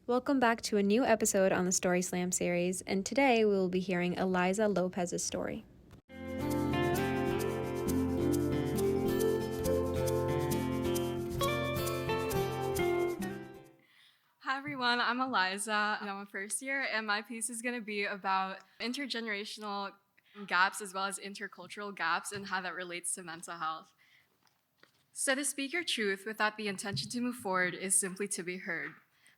Welcome back to a new episode on the Story Slam series, and today we will be hearing Aliza Lopez's story. Hi everyone, I'm Aliza, and I'm a first year, and my piece is going to be about intergenerational gaps as well as intercultural gaps and how that relates to mental health. So to speak your truth without the intention to move forward is simply to be heard.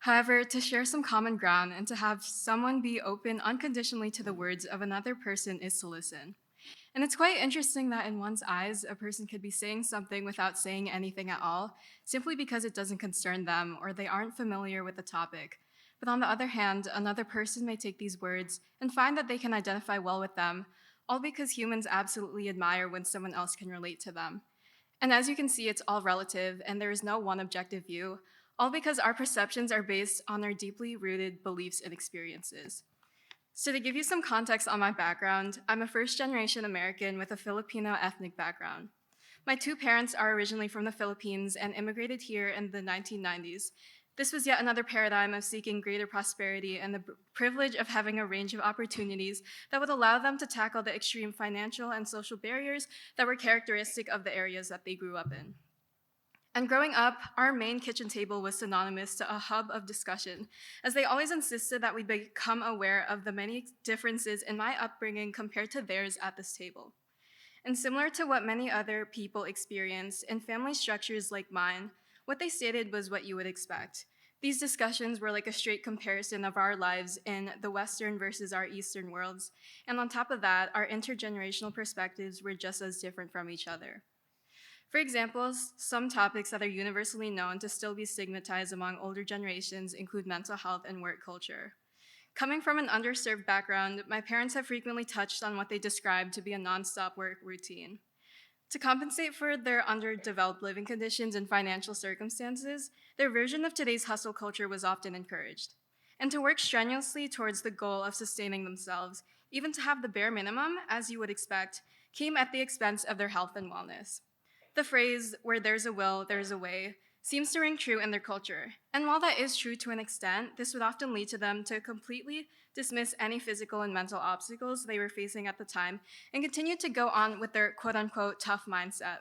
However, to share some common ground and to have someone be open unconditionally to the words of another person is to listen. And it's quite interesting that in one's eyes, a person could be saying something without saying anything at all, simply because it doesn't concern them or they aren't familiar with the topic. But on the other hand, another person may take these words and find that they can identify well with them, all because humans absolutely admire when someone else can relate to them. And as you can see, it's all relative, and there is no one objective view, all because our perceptions are based on our deeply rooted beliefs and experiences. So to give you some context on my background, I'm a first-generation American with a Filipino ethnic background. My two parents are originally from the Philippines and immigrated here in the 1990s. This was yet another paradigm of seeking greater prosperity and the privilege of having a range of opportunities that would allow them to tackle the extreme financial and social barriers that were characteristic of the areas that they grew up in. And growing up, our main kitchen table was synonymous to a hub of discussion, as they always insisted that we become aware of the many differences in my upbringing compared to theirs at this table. And similar to what many other people experience in family structures like mine, what they stated was what you would expect. These discussions were like a straight comparison of our lives in the Western versus our Eastern worlds, and on top of that, our intergenerational perspectives were just as different from each other. For example, some topics that are universally known to still be stigmatized among older generations include mental health and work culture. Coming from an underserved background, my parents have frequently touched on what they describe to be a nonstop work routine. To compensate for their underdeveloped living conditions and financial circumstances, their version of today's hustle culture was often encouraged. And to work strenuously towards the goal of sustaining themselves, even to have the bare minimum, as you would expect, came at the expense of their health and wellness. The phrase, where there's a will, there's a way, seems to ring true in their culture. And while that is true to an extent, this would often lead to them to completely dismiss any physical and mental obstacles they were facing at the time and continue to go on with their quote-unquote tough mindset.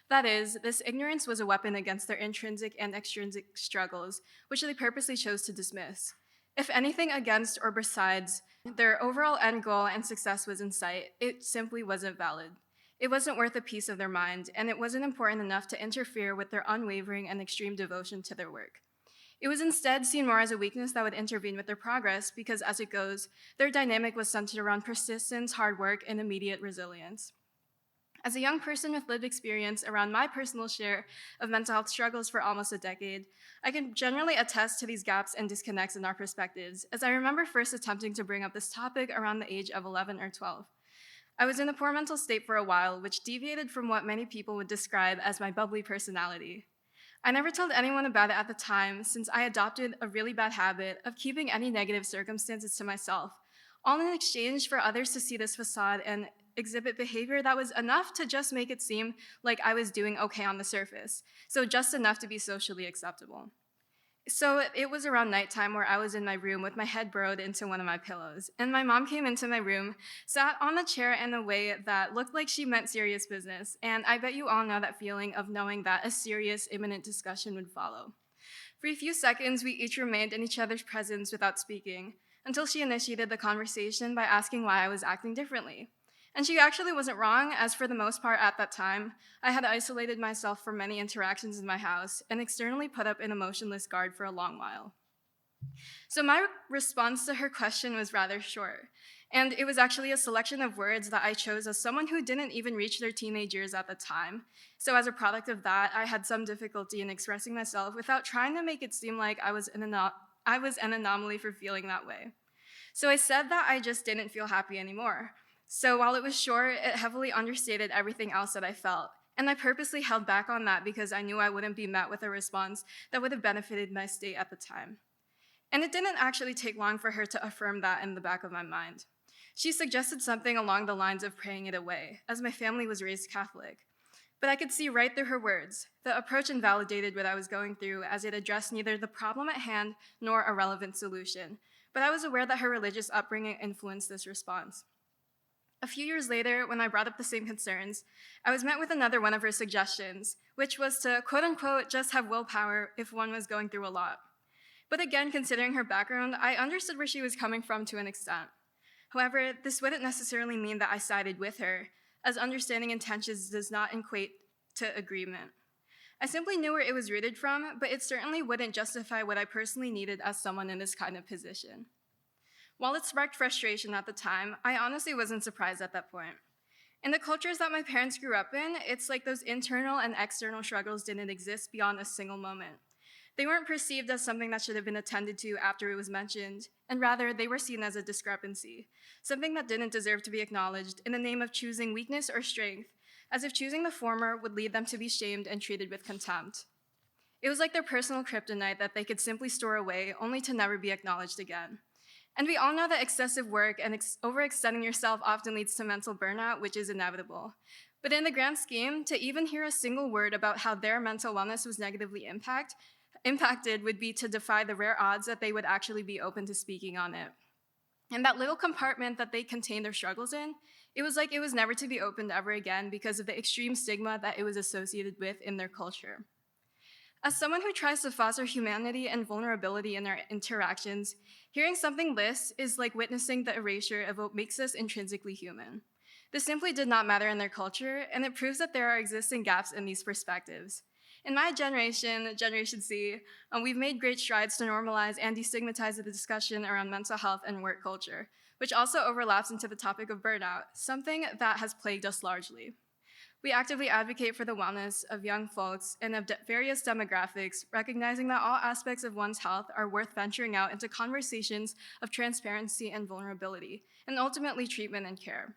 That is, this ignorance was a weapon against their intrinsic and extrinsic struggles, which they purposely chose to dismiss. If anything against or besides their overall end goal and success was in sight, it simply wasn't valid. It wasn't worth a piece of their mind, and it wasn't important enough to interfere with their unwavering and extreme devotion to their work. It was instead seen more as a weakness that would intervene with their progress because, as it goes, their dynamic was centered around persistence, hard work, and immediate resilience. As a young person with lived experience around my personal share of mental health struggles for almost a decade, I can generally attest to these gaps and disconnects in our perspectives, as I remember first attempting to bring up this topic around the age of 11 or 12. I was in a poor mental state for a while, which deviated from what many people would describe as my bubbly personality. I never told anyone about it at the time, since I adopted a really bad habit of keeping any negative circumstances to myself, all in exchange for others to see this facade and exhibit behavior that was enough to just make it seem like I was doing okay on the surface, so just enough to be socially acceptable. So it was around nighttime where I was in my room with my head burrowed into one of my pillows, and my mom came into my room, sat on the chair in a way that looked like she meant serious business, and I bet you all know that feeling of knowing that a serious, imminent discussion would follow. For a few seconds, we each remained in each other's presence without speaking, until she initiated the conversation by asking why I was acting differently. And she actually wasn't wrong, as for the most part at that time, I had isolated myself from many interactions in my house and externally put up an emotionless guard for a long while. So my response to her question was rather short, and it was actually a selection of words that I chose as someone who didn't even reach their teenage years at the time. So as a product of that, I had some difficulty in expressing myself without trying to make it seem like I was an anomaly for feeling that way. So I said that I just didn't feel happy anymore. So while it was short, it heavily understated everything else that I felt. And I purposely held back on that because I knew I wouldn't be met with a response that would have benefited my state at the time. And it didn't actually take long for her to affirm that in the back of my mind. She suggested something along the lines of praying it away, as my family was raised Catholic. But I could see right through her words. The approach invalidated what I was going through, as it addressed neither the problem at hand nor a relevant solution. But I was aware that her religious upbringing influenced this response. A few years later, when I brought up the same concerns, I was met with another one of her suggestions, which was to quote unquote just have willpower if one was going through a lot. But again, considering her background, I understood where she was coming from to an extent. However, this wouldn't necessarily mean that I sided with her, as understanding intentions does not equate to agreement. I simply knew where it was rooted from, but it certainly wouldn't justify what I personally needed as someone in this kind of position. While it sparked frustration at the time, I honestly wasn't surprised at that point. In the cultures that my parents grew up in, it's like those internal and external struggles didn't exist beyond a single moment. They weren't perceived as something that should have been attended to after it was mentioned, and rather, they were seen as a discrepancy, something that didn't deserve to be acknowledged in the name of choosing weakness or strength, as if choosing the former would lead them to be shamed and treated with contempt. It was like their personal kryptonite that they could simply store away, only to never be acknowledged again. And we all know that excessive work and overextending yourself often leads to mental burnout, which is inevitable. But in the grand scheme, to even hear a single word about how their mental wellness was negatively impacted would be to defy the rare odds that they would actually be open to speaking on it. And that little compartment that they contained their struggles in, it was like it was never to be opened ever again because of the extreme stigma that it was associated with in their culture. As someone who tries to foster humanity and vulnerability in our interactions, hearing something this is like witnessing the erasure of what makes us intrinsically human. This simply did not matter in their culture, and it proves that there are existing gaps in these perspectives. In my generation, Generation Z, we've made great strides to normalize and destigmatize the discussion around mental health and work culture, which also overlaps into the topic of burnout, something that has plagued us largely. We actively advocate for the wellness of young folks and of various demographics, recognizing that all aspects of one's health are worth venturing out into conversations of transparency and vulnerability, and ultimately treatment and care.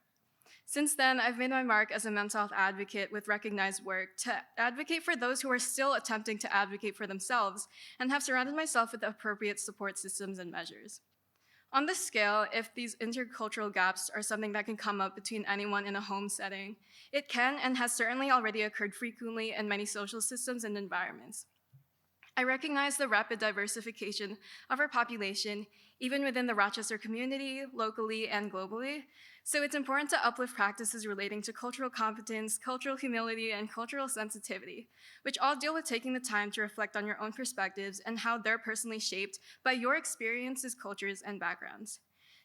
Since then, I've made my mark as a mental health advocate with recognized work to advocate for those who are still attempting to advocate for themselves, and have surrounded myself with the appropriate support systems and measures. On this scale, if these intercultural gaps are something that can come up between anyone in a home setting, it can and has certainly already occurred frequently in many social systems and environments. I recognize the rapid diversification of our population, even within the Rochester community, locally and globally, so it's important to uplift practices relating to cultural competence, cultural humility, and cultural sensitivity, which all deal with taking the time to reflect on your own perspectives and how they're personally shaped by your experiences, cultures, and backgrounds.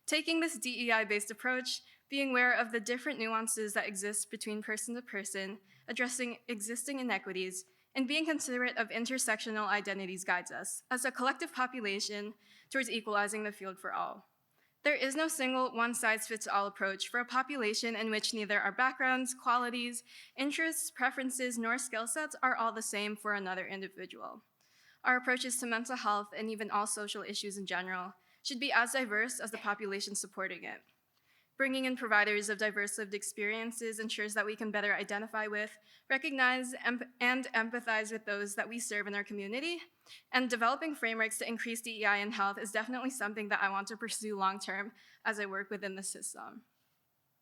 Taking this DEI-based approach, being aware of the different nuances that exist between person to person, addressing existing inequities, and being considerate of intersectional identities guides us, as a collective population, towards equalizing the field for all. There is no single one-size-fits-all approach for a population in which neither our backgrounds, qualities, interests, preferences, nor skill sets are all the same for another individual. Our approaches to mental health, and even all social issues in general, should be as diverse as the population supporting it. Bringing in providers of diverse lived experiences ensures that we can better identify with, recognize, and empathize with those that we serve in our community. And developing frameworks to increase DEI in health is definitely something that I want to pursue long-term as I work within the system.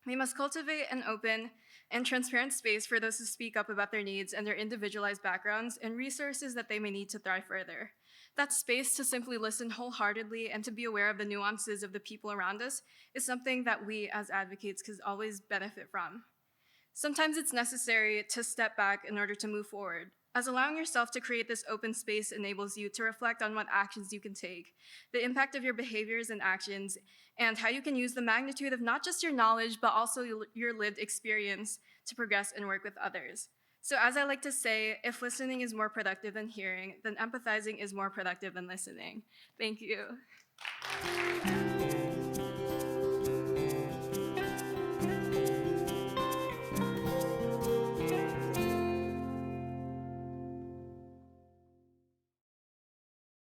We must cultivate an open and transparent space for those who speak up about their needs and their individualized backgrounds and resources that they may need to thrive further. That space to simply listen wholeheartedly and to be aware of the nuances of the people around us is something that we as advocates can always benefit from. Sometimes it's necessary to step back in order to move forward, as allowing yourself to create this open space enables you to reflect on what actions you can take, the impact of your behaviors and actions, and how you can use the magnitude of not just your knowledge, but also your lived experience to progress and work with others. So as I like to say, if listening is more productive than hearing, then empathizing is more productive than listening. Thank you.